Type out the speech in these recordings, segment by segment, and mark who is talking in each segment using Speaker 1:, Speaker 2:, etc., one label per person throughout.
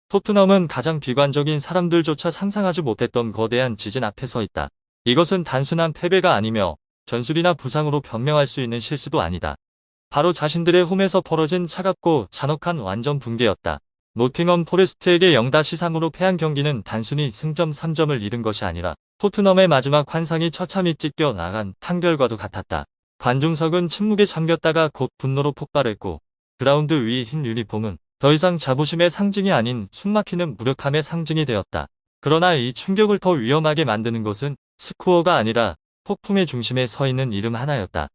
Speaker 1: 토트넘은 가장 비관적인 사람들조차 상상하지 못했던 거대한 지진 앞에 서 있다. 이것은 단순한 패배가 아니며 전술이나 부상으로 변명할 수 있는 실수도 아니다. 바로 자신들의 홈에서 벌어진 차갑고 잔혹한 완전 붕괴였다. 노팅엄 포레스트에게 0-3으로 패한 경기는 단순히 승점 3점을 잃은 것이 아니라 토트넘의 마지막 환상이 처참히 찢겨 나간 판결과도 같았다. 관중석은 침묵에 잠겼다가 곧 분노로 폭발했고 그라운드 위 흰 유니폼은 더 이상 자부심의 상징이 아닌 숨막히는 무력함의 상징이 되었다. 그러나 이 충격을 더 위험하게 만드는 것은 스코어가 아니라 폭풍의 중심에 서 있는 이름 하나였다.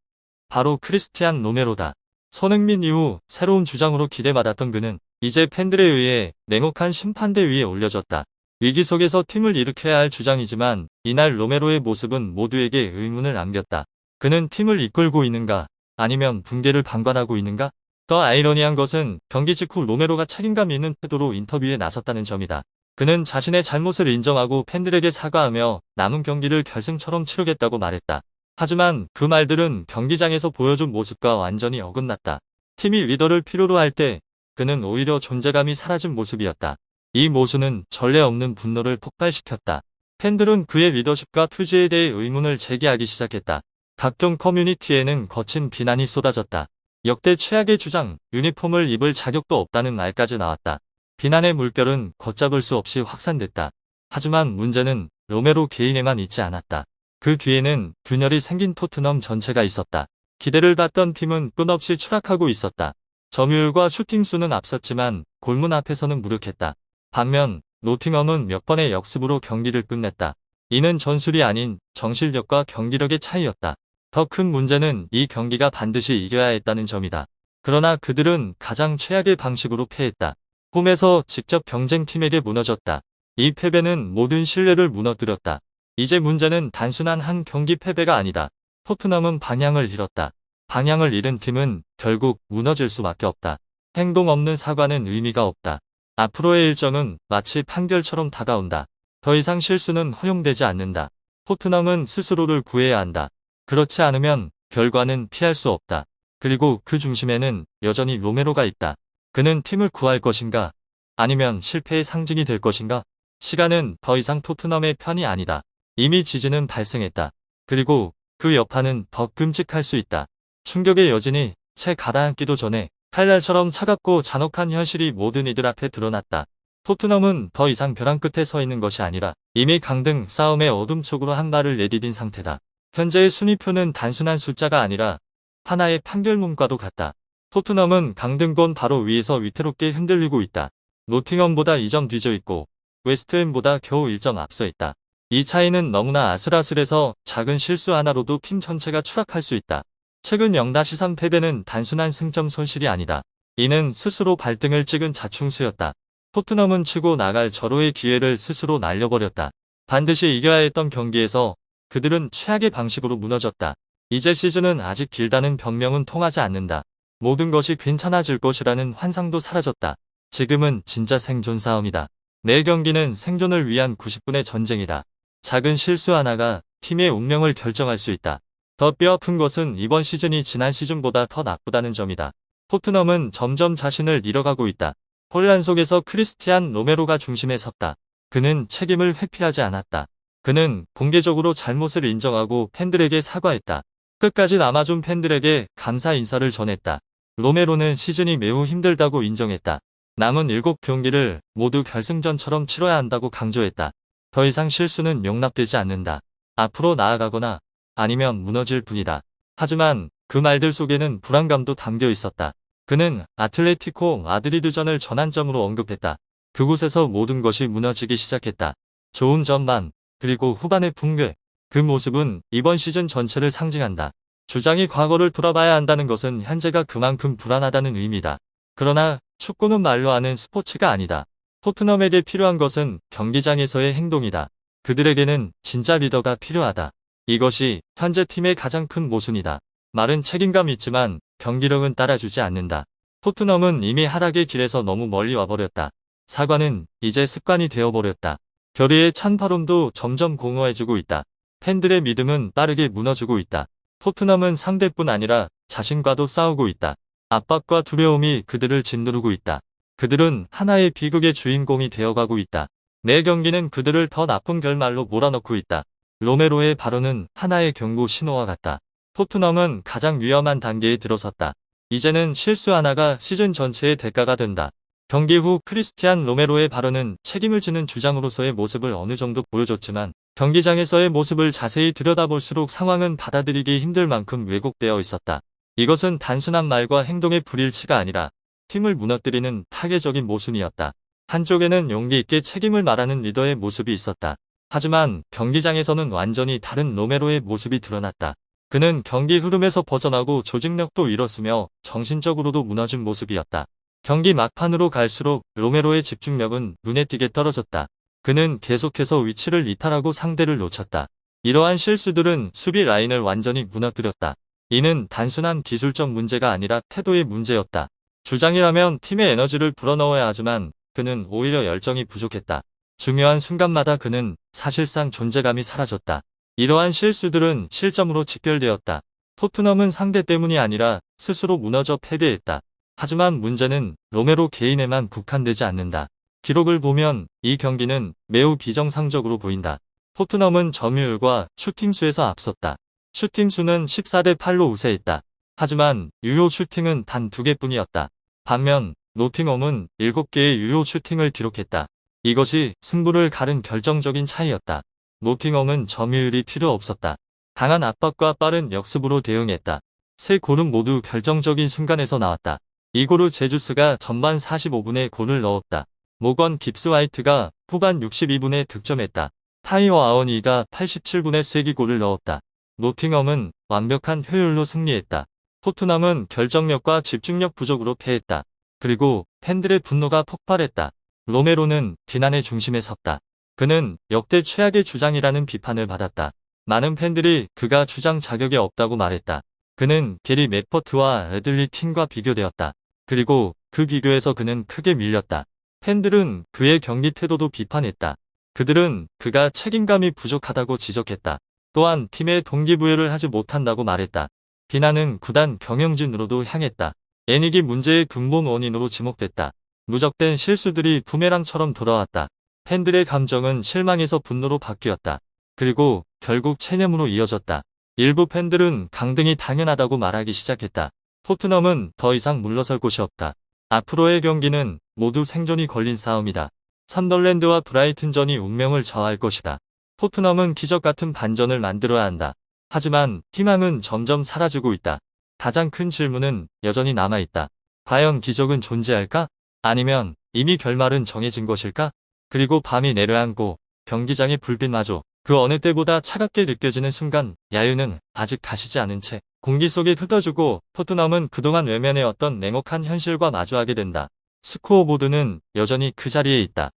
Speaker 1: 바로 크리스티안 로메로다. 손흥민 이후 새로운 주장으로 기대받았던 그는 이제 팬들에 의해 냉혹한 심판대 위에 올려졌다. 위기 속에서 팀을 일으켜야 할 주장이지만 이날 로메로의 모습은 모두에게 의문을 남겼다. 그는 팀을 이끌고 있는가? 아니면 붕괴를 방관하고 있는가? 더 아이러니한 것은 경기 직후 로메로가 책임감 있는 태도로 인터뷰에 나섰다는 점이다. 그는 자신의 잘못을 인정하고 팬들에게 사과하며 남은 경기를 결승처럼 치르겠다고 말했다. 하지만 그 말들은 경기장에서 보여준 모습과 완전히 어긋났다. 팀이 리더를 필요로 할 때 그는 오히려 존재감이 사라진 모습이었다. 이 모순은 전례 없는 분노를 폭발시켰다. 팬들은 그의 리더십과 투지에 대해 의문을 제기하기 시작했다. 각종 커뮤니티에는 거친 비난이 쏟아졌다. 역대 최악의 주장, 유니폼을 입을 자격도 없다는 말까지 나왔다. 비난의 물결은 걷잡을 수 없이 확산됐다. 하지만 문제는 로메로 개인에만 있지 않았다. 그 뒤에는 균열이 생긴 토트넘 전체가 있었다. 기대를 받던 팀은 끝없이 추락하고 있었다. 점유율과 슈팅 수는 앞섰지만 골문 앞에서는 무력했다. 반면 노팅엄은 몇 번의 역습으로 경기를 끝냈다. 이는 전술이 아닌 정실력과 경기력의 차이였다. 더 큰 문제는 이 경기가 반드시 이겨야 했다는 점이다. 그러나 그들은 가장 최악의 방식으로 패했다. 홈에서 직접 경쟁팀에게 무너졌다. 이 패배는 모든 신뢰를 무너뜨렸다. 이제 문제는 단순한 한 경기 패배가 아니다. 토트넘은 방향을 잃었다. 방향을 잃은 팀은 결국 무너질 수밖에 없다. 행동 없는 사과는 의미가 없다. 앞으로의 일정은 마치 판결처럼 다가온다. 더 이상 실수는 허용되지 않는다. 토트넘은 스스로를 구해야 한다. 그렇지 않으면 결과는 피할 수 없다. 그리고 그 중심에는 여전히 로메로가 있다. 그는 팀을 구할 것인가? 아니면 실패의 상징이 될 것인가? 시간은 더 이상 토트넘의 편이 아니다. 이미 지진은 발생했다. 그리고 그 여파는 더 끔찍할 수 있다. 충격의 여진이 채 가라앉기도 전에 칼날처럼 차갑고 잔혹한 현실이 모든 이들 앞에 드러났다. 토트넘은 더 이상 벼랑 끝에 서 있는 것이 아니라 이미 강등 싸움의 어둠 속으로 한 발을 내디딘 상태다. 현재의 순위표는 단순한 숫자가 아니라 하나의 판결문과도 같다. 토트넘은 강등권 바로 위에서 위태롭게 흔들리고 있다. 노팅엄보다 2점 뒤져 있고 웨스트햄보다 겨우 1점 앞서 있다. 이 차이는 너무나 아슬아슬해서 작은 실수 하나로도 팀 전체가 추락할 수 있다. 최근 0-3 패배는 단순한 승점 손실이 아니다. 이는 스스로 발등을 찍은 자충수였다. 토트넘은 치고 나갈 절호의 기회를 스스로 날려버렸다. 반드시 이겨야 했던 경기에서 그들은 최악의 방식으로 무너졌다. 이제 시즌은 아직 길다는 변명은 통하지 않는다. 모든 것이 괜찮아질 것이라는 환상도 사라졌다. 지금은 진짜 생존 싸움이다. 매 경기는 생존을 위한 90분의 전쟁이다. 작은 실수 하나가 팀의 운명을 결정할 수 있다. 더 뼈아픈 것은 이번 시즌이 지난 시즌보다 더 나쁘다는 점이다. 토트넘은 점점 자신을 잃어가고 있다. 혼란 속에서 크리스티안 로메로가 중심에 섰다. 그는 책임을 회피하지 않았다. 그는 공개적으로 잘못을 인정하고 팬들에게 사과했다. 끝까지 남아준 팬들에게 감사 인사를 전했다. 로메로는 시즌이 매우 힘들다고 인정했다. 남은 7경기를 모두 결승전처럼 치러야 한다고 강조했다. 더 이상 실수는 용납되지 않는다. 앞으로 나아가거나 아니면 무너질 뿐이다. 하지만 그 말들 속에는 불안감도 담겨 있었다. 그는 아틀레티코 마드리드전을 전환점으로 언급했다. 그곳에서 모든 것이 무너지기 시작했다. 좋은 전반, 그리고 후반의 붕괴. 그 모습은 이번 시즌 전체를 상징한다. 주장이 과거를 돌아봐야 한다는 것은 현재가 그만큼 불안하다는 의미다. 그러나 축구는 말로 하는 스포츠가 아니다. 토트넘에게 필요한 것은 경기장에서의 행동이다. 그들에게는 진짜 리더가 필요하다. 이것이 현재 팀의 가장 큰 모순이다. 말은 책임감이 있지만 경기력은 따라주지 않는다. 토트넘은 이미 하락의 길에서 너무 멀리 와버렸다. 사과는 이제 습관이 되어버렸다. 결의의 찬바람도 점점 공허해지고 있다. 팬들의 믿음은 빠르게 무너지고 있다. 토트넘은 상대뿐 아니라 자신과도 싸우고 있다. 압박과 두려움이 그들을 짓누르고 있다. 그들은 하나의 비극의 주인공이 되어가고 있다. 내 경기는 그들을 더 나쁜 결말로 몰아넣고 있다. 로메로의 발언은 하나의 경고 신호와 같다. 토트넘은 가장 위험한 단계에 들어섰다. 이제는 실수 하나가 시즌 전체의 대가가 된다. 경기 후 크리스티안 로메로의 발언은 책임을 지는 주장으로서의 모습을 어느 정도 보여줬지만 경기장에서의 모습을 자세히 들여다볼수록 상황은 받아들이기 힘들 만큼 왜곡되어 있었다. 이것은 단순한 말과 행동의 불일치가 아니라 팀을 무너뜨리는 파괴적인 모순이었다. 한쪽에는 용기 있게 책임을 말하는 리더의 모습이 있었다. 하지만 경기장에서는 완전히 다른 로메로의 모습이 드러났다. 그는 경기 흐름에서 벗어나고 조직력도 잃었으며 정신적으로도 무너진 모습이었다. 경기 막판으로 갈수록 로메로의 집중력은 눈에 띄게 떨어졌다. 그는 계속해서 위치를 이탈하고 상대를 놓쳤다. 이러한 실수들은 수비 라인을 완전히 무너뜨렸다. 이는 단순한 기술적 문제가 아니라 태도의 문제였다. 주장이라면 팀의 에너지를 불어넣어야 하지만 그는 오히려 열정이 부족했다. 중요한 순간마다 그는 사실상 존재감이 사라졌다. 이러한 실수들은 실점으로 직결되었다. 토트넘은 상대 때문이 아니라 스스로 무너져 패배했다. 하지만 문제는 로메로 개인에만 국한되지 않는다. 기록을 보면 이 경기는 매우 비정상적으로 보인다. 토트넘은 점유율과 슈팅수에서 앞섰다. 슈팅수는 14대 8로 우세했다. 하지만 유효 슈팅은 단 2개뿐이었다. 반면 노팅엄은 7개의 유효 슈팅을 기록했다. 이것이 승부를 가른 결정적인 차이였다. 노팅엄은 점유율이 필요 없었다. 강한 압박과 빠른 역습으로 대응했다. 세 골은 모두 결정적인 순간에서 나왔다. 이고르 제주스가 전반 45분에 골을 넣었다. 모건 깁스 화이트가 후반 62분에 득점했다. 타이어 아워니가 87분에 쐐기골을 넣었다. 노팅엄은 완벽한 효율로 승리했다. 토트넘은 결정력과 집중력 부족으로 패했다. 그리고 팬들의 분노가 폭발했다. 로메로는 비난의 중심에 섰다. 그는 역대 최악의 주장이라는 비판을 받았다. 많은 팬들이 그가 주장 자격이 없다고 말했다. 그는 게리 맥퍼트와 애들리 킹과 비교되었다. 그리고 그 비교에서 그는 크게 밀렸다. 팬들은 그의 경기 태도도 비판했다. 그들은 그가 책임감이 부족하다고 지적했다. 또한 팀의 동기부여를 하지 못한다고 말했다. 비난은 구단 경영진으로도 향했다. 애닉이 문제의 근본 원인으로 지목됐다. 누적된 실수들이 부메랑처럼 돌아왔다. 팬들의 감정은 실망에서 분노로 바뀌었다. 그리고 결국 체념으로 이어졌다. 일부 팬들은 강등이 당연하다고 말하기 시작했다. 토트넘은 더 이상 물러설 곳이 없다. 앞으로의 경기는 모두 생존이 걸린 싸움이다. 선덜랜드와 브라이튼전이 운명을 정할 것이다. 토트넘은 기적 같은 반전을 만들어야 한다. 하지만 희망은 점점 사라지고 있다. 가장 큰 질문은 여전히 남아있다. 과연 기적은 존재할까? 아니면 이미 결말은 정해진 것일까? 그리고 밤이 내려앉고 경기장의 불빛마저 그 어느 때보다 차갑게 느껴지는 순간 야유는 아직 가시지 않은 채 공기 속에 흩어지고 토트넘은 그동안 외면해왔던 냉혹한 현실과 마주하게 된다. 스코어보드는 여전히 그 자리에 있다.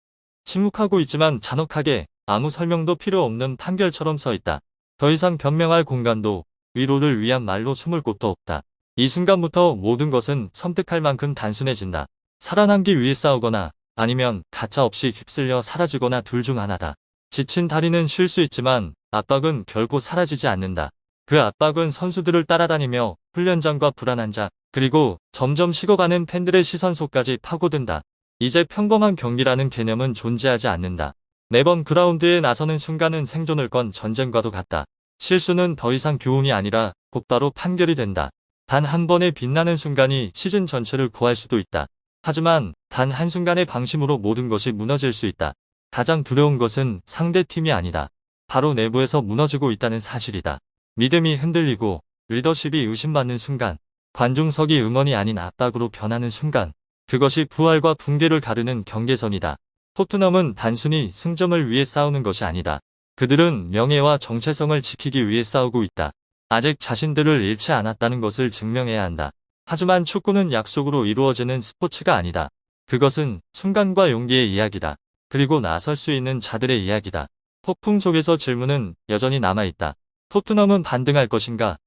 Speaker 1: 침묵하고 있지만 잔혹하게 아무 설명도 필요 없는 판결처럼 서 있다. 더 이상 변명할 공간도 위로를 위한 말로 숨을 곳도 없다. 이 순간부터 모든 것은 섬뜩할 만큼 단순해진다. 살아남기 위해 싸우거나 아니면 가차없이 휩쓸려 사라지거나 둘 중 하나다. 지친 다리는 쉴 수 있지만 압박은 결코 사라지지 않는다. 그 압박은 선수들을 따라다니며 훈련장과 불안한 자 그리고 점점 식어가는 팬들의 시선 속까지 파고든다. 이제 평범한 경기라는 개념은 존재하지 않는다. 매번 그라운드에 나서는 순간은 생존을 건 전쟁과도 같다. 실수는 더 이상 교훈이 아니라 곧바로 판결이 된다. 단 한 번의 빛나는 순간이 시즌 전체를 구할 수도 있다. 하지만 단 한순간의 방심으로 모든 것이 무너질 수 있다. 가장 두려운 것은 상대팀이 아니다. 바로 내부에서 무너지고 있다는 사실이다. 믿음이 흔들리고 리더십이 의심받는 순간, 관중석이 응원이 아닌 압박으로 변하는 순간, 그것이 부활과 붕괴를 가르는 경계선이다. 토트넘은 단순히 승점을 위해 싸우는 것이 아니다. 그들은 명예와 정체성을 지키기 위해 싸우고 있다. 아직 자신들을 잃지 않았다는 것을 증명해야 한다. 하지만 축구는 약속으로 이루어지는 스포츠가 아니다. 그것은 순간과 용기의 이야기다. 그리고 나설 수 있는 자들의 이야기다. 폭풍 속에서 질문은 여전히 남아있다. 토트넘은 반등할 것인가?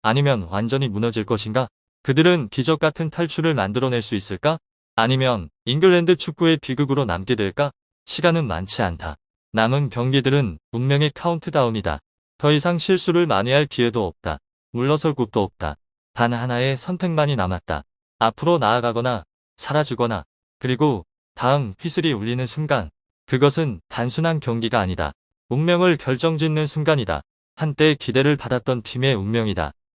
Speaker 1: 아니면 완전히 무너질 것인가? 그들은 기적 같은 탈출을 만들어낼 수 있을까? 아니면 잉글랜드 축구의 비극으로 남게 될까? 시간은 많지 않다. 남은 경기들은 운명의 카운트다운이다. 더 이상 실수를 만회할 기회도 없다. 물러설 곳도 없다. 단 하나의 선택만이 남았다. 앞으로 나아가거나 사라지거나 그리고 다음 휘슬이 울리는 순간, 그것은 단순한 경기가 아니다. 운명을 결정짓는 순간이다. 한때 기대를 받았던 팀의 운명이다.